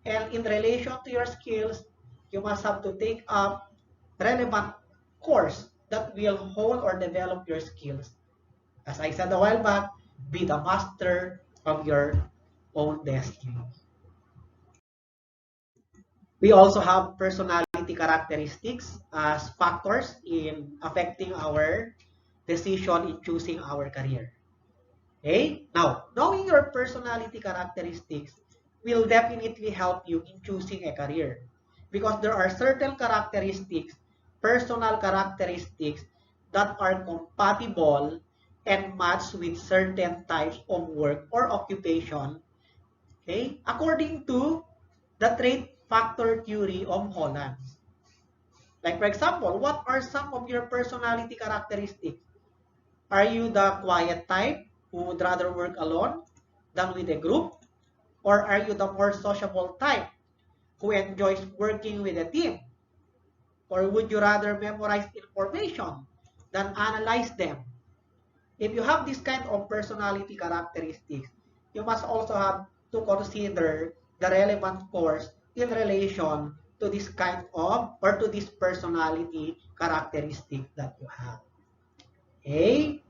And in relation to your skills, you must have to take up relevant course that will hone or develop your skills. As I said a while back, be the master of your own destiny. We also have personality characteristics as factors in affecting our decision in choosing our career. Okay? Now, knowing your personality characteristics will definitely help you in choosing a career because there are certain characteristics, personal characteristics that are compatible and match with certain types of work or occupation, okay? According to the trait factor theory of Holland. Like for example, what are some of your personality characteristics? Are you the quiet type who would rather work alone than with a group? Or are you the more sociable type who enjoys working with a team? Or would you rather memorize information than analyze them? If you have this kind of personality characteristics, you must also have to consider the relevant course in relation to this kind of or to this personality characteristic that you have. Okay?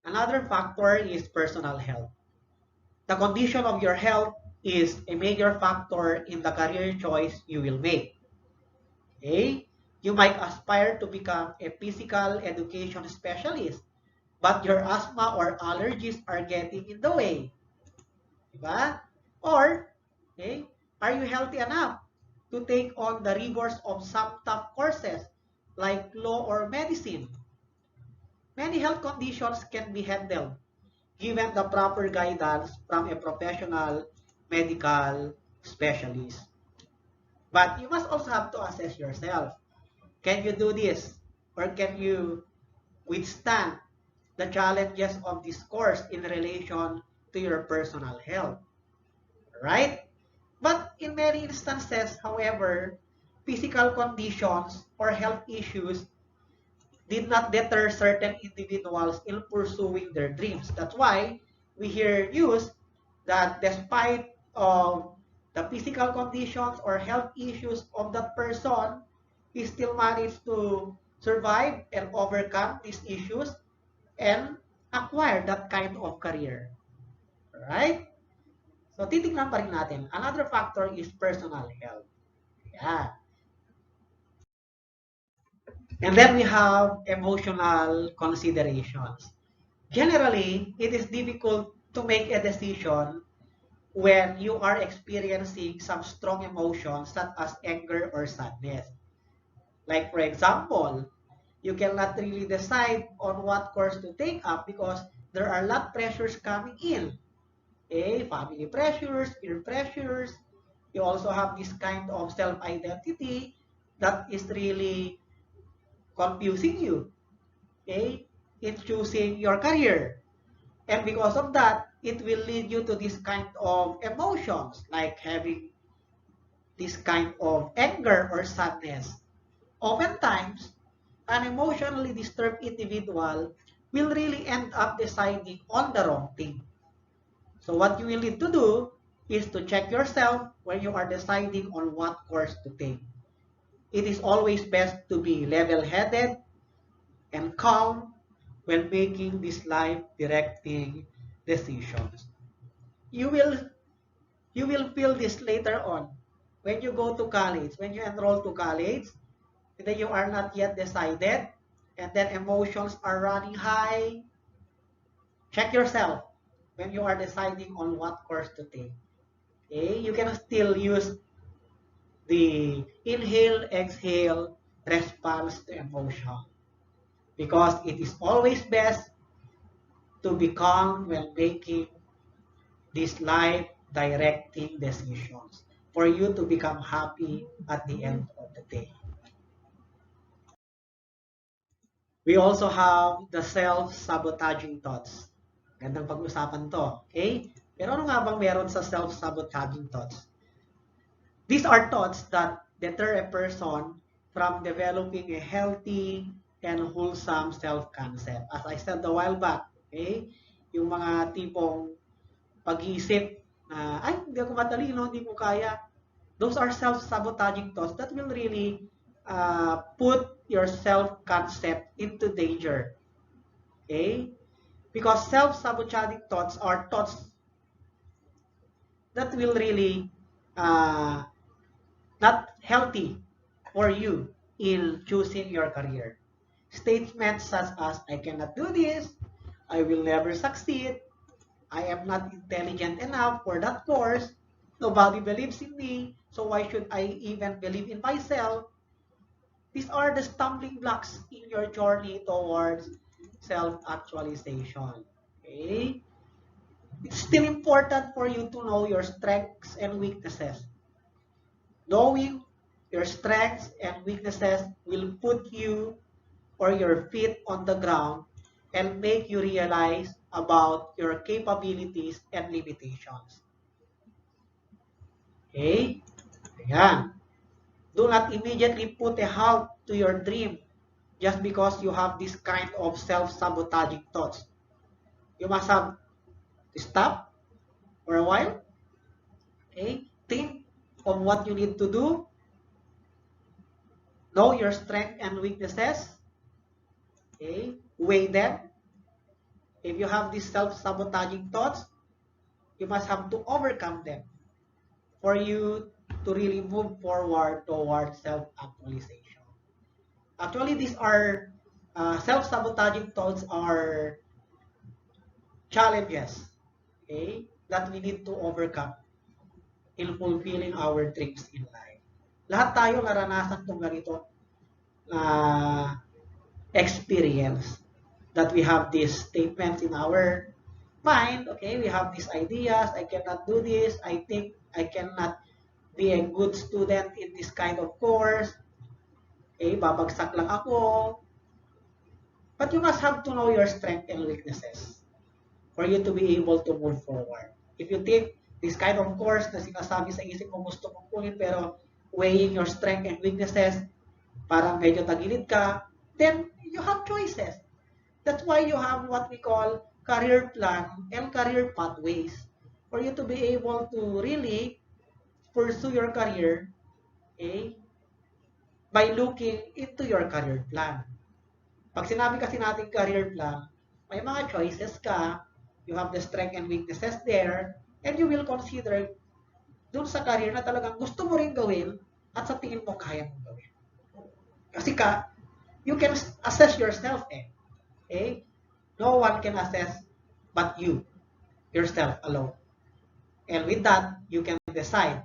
Another factor is personal health. The condition of your health is a major factor in the career choice you will make. Okay? You might aspire to become a physical education specialist, but your asthma or allergies are getting in the way. Diba? Or, okay, are you healthy enough to take on the rigors of some tough courses like law or medicine? Many health conditions can be handled given the proper guidance from a professional medical specialist. But you must also have to assess yourself. Can you do this? Or can you withstand the challenges of this course in relation to your personal health? Right? But in many instances, however, physical conditions or health issues did not deter certain individuals in pursuing their dreams. That's why we hear news that despite the physical conditions or health issues of that person, he still managed to survive and overcome these issues and acquire that kind of career. Right? So, titignan pa rin natin. Another factor is personal health. Yeah. And then we have emotional considerations. Generally, it is difficult to make a decision when you are experiencing some strong emotions such as anger or sadness. Like for example, you cannot really decide on what course to take up because there are a lot of pressures coming in. Okay, family pressures, peer pressures. You also have this kind of self-identity that is really confusing you, okay, in choosing your career. And because of that, it will lead you to this kind of emotions, like having this kind of anger or sadness. Oftentimes, an emotionally disturbed individual will really end up deciding on the wrong thing. So what you will need to do is to check yourself when you are deciding on what course to take. It is always best to be level-headed and calm when making these life-directing decisions. You will you will feel this later on when you go to college, when you enroll to college, and then you are not yet decided, and then emotions are running high. Check yourself when you are deciding on what course to take. Okay, you can still use the inhale, exhale response to emotion because it is always best to be calm when making these life directing decisions. for you to become happy at the end of the day. We also have the self-sabotaging thoughts. Gandang pag-usapan to, okay? Pero ano nga bang meron sa self-sabotaging thoughts? These are thoughts that deter a person from developing a healthy and wholesome self-concept. As I said a while back, okay? Yung mga tipong pag-iisip na, ay, hindi ako matalino, hindi ko kaya. Those are self-sabotaging thoughts that will really put your self-concept into danger. Okay? Because self-sabotaging thoughts are thoughts that will really not healthy for you in choosing your career. Statements such as, I cannot do this, I will never succeed, I am not intelligent enough for that course, nobody believes in me, so why should I even believe in myself? These are the stumbling blocks in your journey towards self-actualization. Okay? It's still important for you to know your strengths and weaknesses. Knowing your strengths and weaknesses will put you or your feet on the ground and make you realize about your capabilities and limitations. Okay? Ayan. Do not immediately put a halt to your dream just because you have this kind of self-sabotaging thoughts. You must have to stop for a while. Okay? Think of what you need to do. Know your strengths and weaknesses. Okay? Weigh them. If you have these self-sabotaging thoughts, you must have to overcome them for you to really move forward towards self-actualization. Actually, these are self-sabotaging thoughts are challenges, okay, that we need to overcome in fulfilling our dreams in life. Lahat tayo naranasan itong ganito na experience that we have these statements in our mind, okay, we have these ideas, I cannot do this, I think I cannot be a good student in this kind of course, okay, babagsak lang ako. But you must have to know your strengths and weaknesses for you to be able to move forward. If you take this kind of course na sinasabi sa isip mo gusto mong kunin pero weighing your strengths and weaknesses, parang medyo tagilid ka, then you have choices. That's why you have what we call career plan and career pathways for you to be able to really pursue your career, okay, by looking into your career plan. Pag sinabi kasi natin career plan, may mga choices ka, you have the strengths and weaknesses there, and you will consider dun sa career na talagang gusto mo rin gawin at sa tingin mo kaya mong gawin. Kasi you can assess yourself eh. Okay? No one can assess but you, yourself alone. And with that, you can decide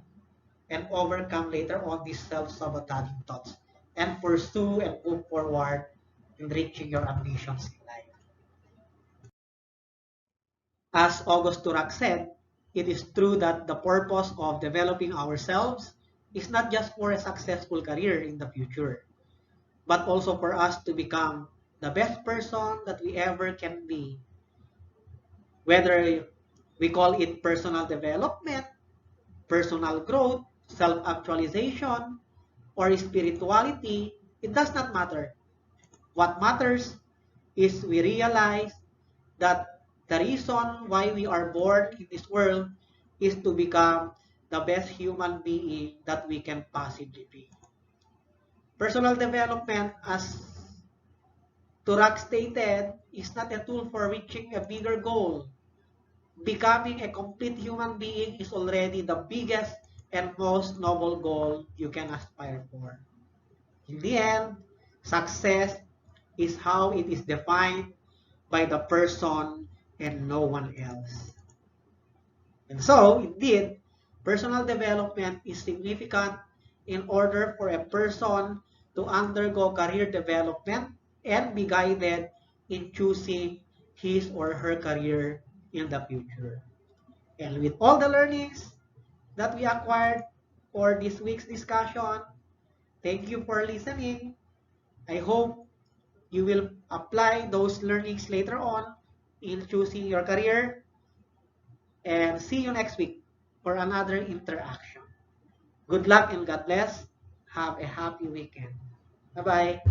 and overcome later on these self-sabotaging thoughts and pursue and move forward in reaching your ambitions in life. As August Turak said, it is true that the purpose of developing ourselves is not just for a successful career in the future, but also for us to become the best person that we ever can be. Whether we call it personal development, personal growth, self-actualization, or spirituality, it does not matter. What matters is we realize that the reason why we are born in this world is to become the best human being that we can possibly be. Personal development, as Turak stated, is not a tool for reaching a bigger goal. Becoming a complete human being is already the biggest and most noble goal you can aspire for. In the end, success is how it is defined by the person and no one else. And so, indeed, personal development is significant in order for a person to undergo career development and be guided in choosing his or her career in the future. And with all the learnings that we acquired for this week's discussion. Thank you for listening. I hope you will apply those learnings later on in choosing your career. And see you next week for another interaction. Good luck and God bless. Have a happy weekend. Bye-bye.